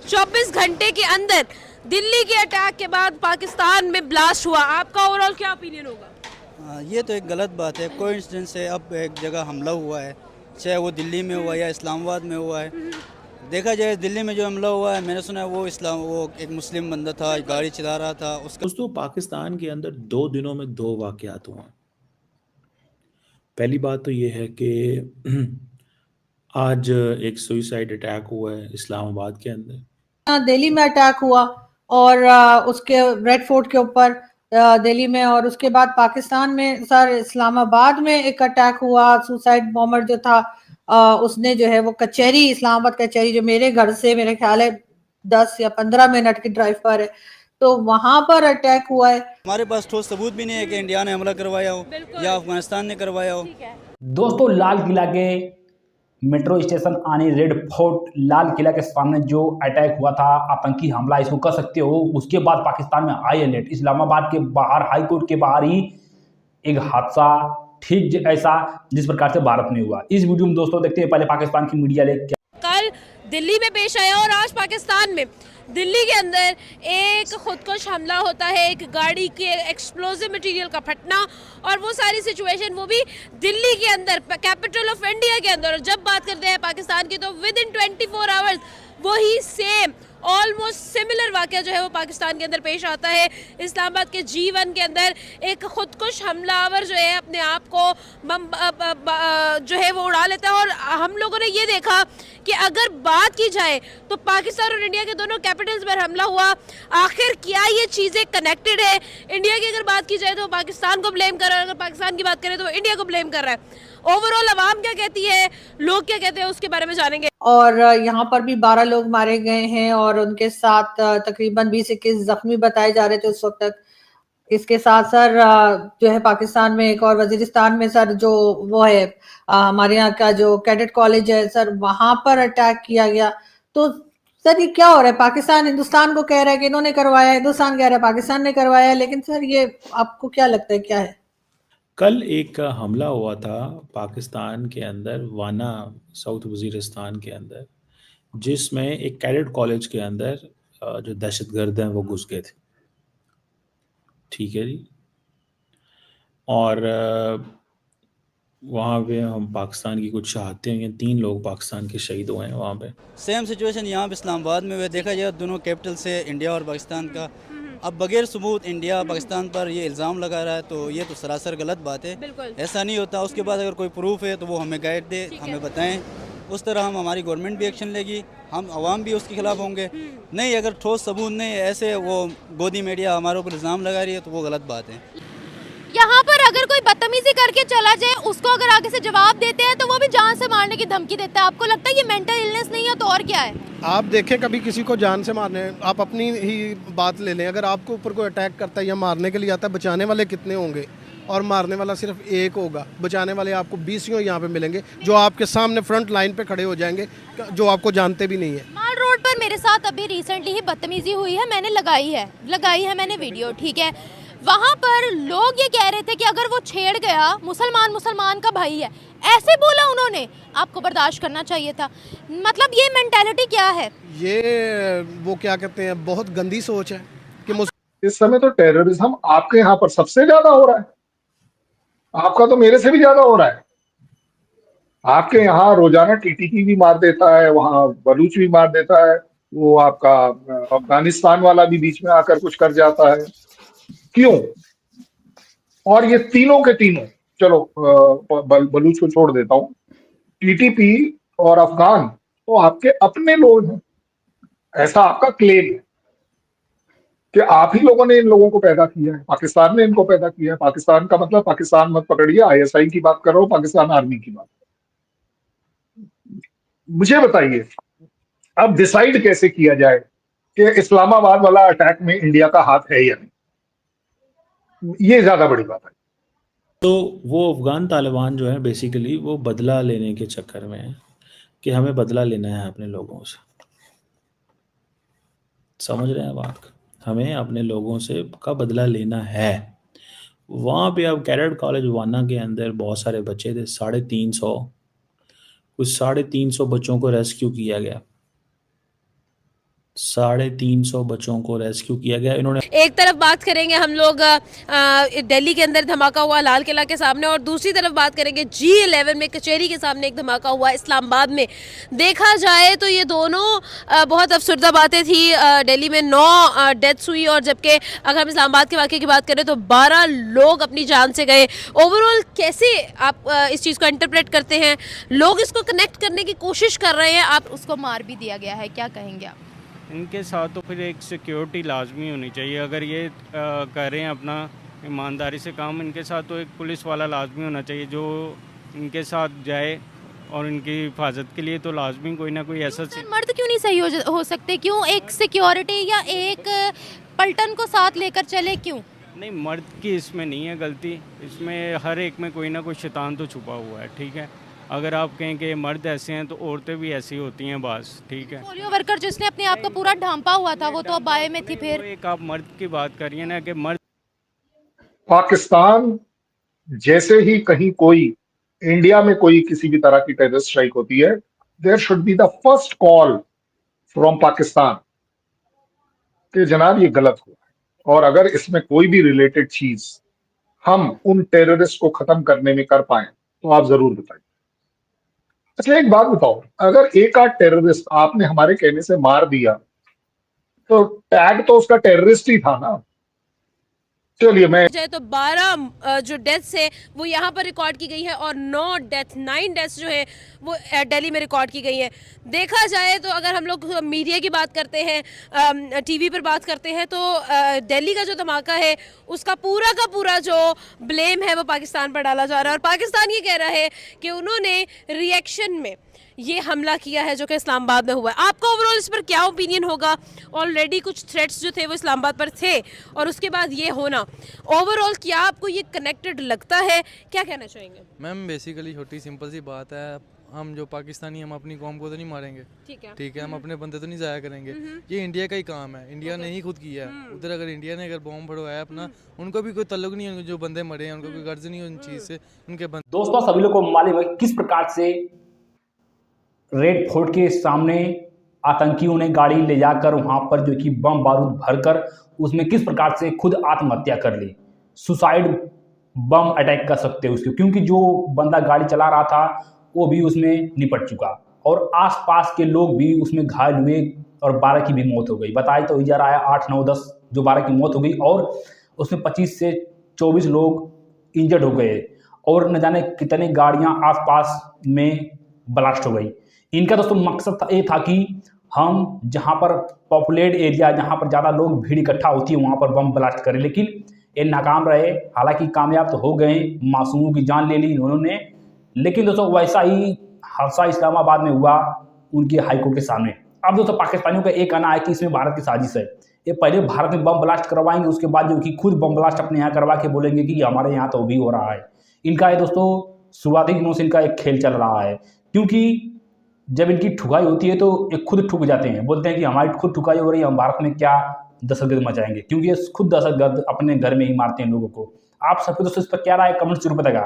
24 घंटे के अंदर दिल्ली के अटैक के बाद पाकिस्तान में ब्लास्ट हुआ, आपका ओवरऑल क्या ओपिनियन होगा? ये तो एक गलत बात है। कोइंसिडेंस से अब एक जगह हमला हुआ है, चाहे वो दिल्ली में हुआ या इस्लामाबाद में हुआ है। देखा जाए दिल्ली में जो हमला हुआ है, मैंने सुना है वो एक मुस्लिम बंदा था, गाड़ी चला रहा था उसका। दोस्तों, पाकिस्तान के अंदर 2 दिनों में 2 वाक़यात हुए। पहली बात तो ये है कि आज एक सुइसाइड अटैक हुआ है इस्लामाबाद के अंदर। दिल्ली में अटैक हुआ और उसके रेड फोर्ट के ऊपर दिल्ली में, और उसके बाद पाकिस्तान में सर इस्लामाबाद में एक अटैक हुआ। सुसाइड बॉम्बर जो था उसने जो है वो कचहरी, इस्लामाबाद कचहरी जो मेरे घर से मेरे ख्याल है 10 या 15 मिनट की ड्राइव पर है, तो वहां पर अटैक हुआ है। हमारे पास ठोस सबूत भी नहीं है कि इंडिया ने हमला करवाया हो या अफगानिस्तान ने करवाया हो। दोस्तों, लाल किला के मेट्रो स्टेशन आने रेड फोर्ट लाल किला के सामने जो अटैक हुआ था, आतंकी हमला इसको कह सकते हो, उसके बाद पाकिस्तान में हाई अलर्ट। इस्लामाबाद के बाहर, हाई कोर्ट के बाहर ही एक हादसा ठीक ऐसा जिस प्रकार से भारत में हुआ। इस वीडियो में दोस्तों देखते हैं पहले पाकिस्तान की मीडिया ने कल दिल्ली में पेश आया और आज पाकिस्तान में दिल्ली के अंदर एक खुदकुश हमला होता है, एक गाड़ी के एक्सप्लोजिव मटेरियल का फटना, और वो सारी सिचुएशन वो भी दिल्ली के अंदर, कैपिटल ऑफ इंडिया के अंदर। और जब बात करते हैं पाकिस्तान की तो विद इन 24 आवर्स वही सेम ऑलमोस्ट सिमिलर वाक़या जो है वो पाकिस्तान के अंदर पेश आता है। इस्लामाबाद के G1 के अंदर एक खुदकुश हमलावर जो है अपने आप को जो है वो उड़ा लेता है। और हम लोगों ने ये देखा कि अगर बात की जाए तो पाकिस्तान और इंडिया के दोनों कैपिटल्स पर हमला हुआ, आखिर क्या ये चीज़ें कनेक्टेड है? इंडिया की अगर बात की जाए तो पाकिस्तान को ब्लेम कर रहा है, अगर पाकिस्तान की बात करें तो इंडिया को ब्लेम कर रहा है। ओवरऑल अवाम क्या कहती है, लोग क्या कहते हैं, उसके बारे में जानेंगे। और यहाँ पर भी 12 लोग मारे गए हैं और उनके साथ तकरीबन 20-21 जख्मी बताए जा रहे थे उस वक्त तक। इसके साथ सर जो है पाकिस्तान में एक और वजीरिस्तान में सर जो वो है हमारे यहाँ का जो कैडेट कॉलेज है सर, वहां पर अटैक किया गया। तो सर ये क्या हो रहा है? पाकिस्तान हिंदुस्तान को कह रहा है कि इन्होंने करवाया, हिंदुस्तान कह रहा है पाकिस्तान ने करवाया, लेकिन सर ये आपको क्या लगता है क्या है? कल एक हमला हुआ था पाकिस्तान के अंदर, वाना साउथ वजीरिस्तान के अंदर, जिसमें एक कैडेट कॉलेज के अंदर जो दहशतगर्द हैं वो घुस गए थे। ठीक है जी। और वहाँ पे हम पाकिस्तान की कुछ शहादतें हुई हैं, 3 लोग पाकिस्तान के शहीद हुए हैं वहाँ पे। सेम सिचुएशन यहाँ पे इस्लामाबाद में हुआ। देखा जाए दोनों कैपिटल से इंडिया और पाकिस्तान का, अब बगैर सबूत इंडिया पाकिस्तान पर ये इल्ज़ाम लगा रहा है, तो ये तो सरासर गलत बात है। ऐसा नहीं होता। उसके बाद अगर कोई प्रूफ है तो वो हमें गाइड दे, हमें बताएं, उस तरह हमारी गवर्नमेंट भी एक्शन लेगी, हम आवाम भी उसके खिलाफ होंगे। नहीं, अगर ठोस सबूत नहीं, ऐसे वो गोदी मीडिया हमारे ऊपर इल्ज़ाम लगा रही है तो वो गलत बात है। यहाँ पर अगर कोई बदतमीजी करके चला जाए, उसको अगर आगे से जवाब देते हैं तो वो भी जान से मारने की धमकी देता है। आपको लगता है ये मेंटल इलनेस नहीं है तो और क्या है? आप देखें कभी किसी को जान से मारने, आप अपनी ही बात ले लें, अगर आपके ऊपर कोई अटैक करता है या मारने के लिए आता है, बचाने वाले कितने होंगे? और मारने वाला सिर्फ एक होगा। बचाने वाले आपको 20 यहाँ पे मिलेंगे जो आपके सामने फ्रंट लाइन पे खड़े हो जाएंगे, जो आपको जानते भी नहीं है। माल रोड पर मेरे साथ अभी रिसेंटली ही बदतमीजी हुई है, मैंने लगाई है मैंने वीडियो, ठीक है। वहाँ पर लोग ये कह रहे थे कि अगर वो छेड़ गया, मुसलमान का भाई है, ऐसे बोला उन्होंने, आपको बर्दाश्त करना चाहिए था। मतलब ये मेंटालिटी क्या है? ये वो क्या कहते हैं, बहुत गंदी सोच है कि इस समय तो टेररिज्म आपके यहाँ पर सबसे ज्यादा हो रहा है। आपका तो मेरे से भी ज्यादा हो रहा है। आपके यहाँ रोजाना टीटीपी भी मार देता है, वहां बलूच भी मार देता है, वो आपका अफगानिस्तान वाला भी बीच में आकर कुछ कर जाता है। क्यों? और ये तीनों के तीनों, चलो बलूच को छोड़ देता हूं, टीटीपी और अफगान तो आपके अपने लोग हैं, ऐसा आपका क्लेम है कि आप ही लोगों ने इन लोगों को पैदा किया है, पाकिस्तान ने इनको पैदा किया है। पाकिस्तान का मतलब पाकिस्तान मत पकड़िए, आईएसआई की बात कर रहा हूं, पाकिस्तान आर्मी की बात। मुझे बताइए अब डिसाइड कैसे किया जाए कि इस्लामाबाद वाला अटैक में इंडिया का हाथ है या नहीं? ये ज्यादा बड़ी बात है। तो वो अफगान तालिबान जो है बेसिकली वो बदला लेने के चक्कर में है कि हमें बदला लेना है अपने लोगों से। समझ रहे हैं बात? हमें अपने लोगों से का बदला लेना है। वहाँ पे अब कैडेट कॉलेज वाना के अंदर बहुत सारे बच्चे थे, 350, कुछ 350 बच्चों को रेस्क्यू किया गया। 350 बच्चों को रेस्क्यू किया गया। इन्होंने एक तरफ बात करेंगे हम लोग दिल्ली के अंदर धमाका हुआ लाल किला के सामने, और दूसरी तरफ बात करेंगे G11 में कचहरी के सामने एक धमाका हुआ इस्लामाबाद में। देखा जाए तो ये दोनों बहुत अफसरदा बातें थी। दिल्ली में 9 डेथ्स हुई, और जबकि अगर हम इस्लामाबाद के वाक़े की बात करें तो 12 लोग अपनी जान से गए। ओवरऑल कैसे आप इस चीज़ को इंटरप्रेट करते हैं? लोग इसको कनेक्ट करने की कोशिश कर रहे हैं, आप उसको मार भी दिया गया है, क्या कहेंगे आप? इनके साथ तो फिर एक सिक्योरिटी लाजमी होनी चाहिए। अगर ये कर रहे हैं अपना ईमानदारी से काम, इनके साथ तो एक पुलिस वाला लाजमी होना चाहिए जो इनके साथ जाए, और इनकी हिफाजत के लिए तो लाजमी कोई ना कोई ऐसा मर्द क्यों नहीं सही हो सकते? क्यों एक सिक्योरिटी या एक पलटन को साथ लेकर चले, क्यों नहीं? मर्द की इसमें नहीं है गलती, इसमें हर एक में कोई ना कोई शैतान तो छुपा हुआ है, ठीक है। अगर आप कहें कि मर्द ऐसे हैं तो औरतें भी ऐसी होती हैं, बस, ठीक है। पोलियो वर्कर जिसने अपने आप को पूरा ढांपा हुआ था वो तो अबाए में थी। फिर एक आप मर्द की बात करिए ना कि मर्द पाकिस्तान जैसे ही कहीं कोई इंडिया में कोई किसी भी तरह की टेररिस्ट स्ट्राइक होती है, there should be the first call from Pakistan कि जनाब ये गलत हुआ है, और अगर इसमें कोई भी रिलेटेड चीज हम उन टेररिस्ट को खत्म करने में कर पाए तो आप जरूर बताइए। अच्छा, एक बात बताओ, अगर एक आध टेररिस्ट आपने हमारे कहने से मार दिया तो टैग तो उसका टेररिस्ट ही था ना। चलिए, मैं जाए तो 12 जो डेथ्स है वो यहाँ पर रिकॉर्ड की गई है, और 9 डेथ्स जो है वो दिल्ली में रिकॉर्ड की गई है। देखा जाए तो अगर हम लोग मीडिया की बात करते हैं, टीवी पर बात करते हैं, तो दिल्ली का जो धमाका है उसका पूरा का पूरा जो ब्लेम है वो पाकिस्तान पर डाला जा रहा है, और पाकिस्तान ये कह रहा है कि उन्होंने रिएक्शन में ये हमला किया है जो कि इस्लामाबाद में हुआ है। आपका ओवरऑल इस पर क्या ओपिनियन होगा? ऑलरेडी कुछ थ्रेट्स जो थे वो इस्लामाबाद पर थे, और उसके बाद ये होना, ओवरऑल क्या आपको ये कनेक्टेड लगता है? क्या कहना चाहेंगे? मैम बेसिकली छोटी सिंपल सी बात है, हम जो पाकिस्तानी हम अपनी कौम को तो नहीं मारेंगे, ठीक है, हम अपने बंदे तो नहीं जाया करेंगे। ये इंडिया का ही काम है, इंडिया ने ही खुद किया है। उधर अगर इंडिया ने अगर बॉम्ब फड़वाया अपना, उनको भी कोई ताल्लुक नहीं है, जो बंदे मरे हैं उनको कोई गर्ज नहीं है उन चीज़ से, उनके बंदे। दोस्तों, सभी लोग को मालूम है किस प्रकार से रेड फोर्ट के सामने आतंकियों ने गाड़ी ले जाकर वहां पर जो कि बम बारूद भरकर उसमें किस प्रकार से खुद आत्महत्या कर ली। सुसाइड बम अटैक कर सकते हैं उसको, क्योंकि जो बंदा गाड़ी चला रहा था वो भी उसमें निपट चुका, और आसपास के लोग भी उसमें घायल हुए, और 12 की भी मौत हो गई। बताया तो जा रहा है 8, 9, 10 जो 12 की मौत हो गई, और उसमें 25 से 24 लोग इंजर्ड हो गए, और न जाने कितने गाड़ियां आसपास में ब्लास्ट हो गई। इनका दोस्तों मकसद ये था कि हम जहां पर पॉपुलेट एरिया, जहां पर ज़्यादा लोग भीड़ इकट्ठा होती है वहां पर बम ब्लास्ट करें, लेकिन ये नाकाम रहे। हालांकि कामयाब तो हो गए, मासूमों की जान ले ली उन्होंने, लेकिन दोस्तों वैसा ही हादसा इस्लामाबाद में हुआ उनकी हाईकोर्ट के सामने। अब दोस्तों पाकिस्तानियों का एक कहना है कि इसमें भारत की साजिश है। ये पहले भारत में बम ब्लास्ट करवाएंगे, उसके बाद जो कि खुद बम ब्लास्ट अपने यहाँ करवा के बोलेंगे कि हमारे यहाँ तो भी हो रहा है। इनका ये दोस्तों शुरुआती दिनों से इनका एक खेल चल रहा है, क्योंकि जब इनकी ठुकाई होती है तो ये खुद ठुक जाते हैं, बोलते हैं कि हमारी खुद ठुकाई हो रही है, हम भारत में क्या दहशतगर्द मचाएंगे, क्योंकि ये खुद दहशतगर्द अपने घर में ही मारते हैं लोगों को। आप सबके दोस्तों इस पर क्या राय, कमेंट जरूर बताएगा।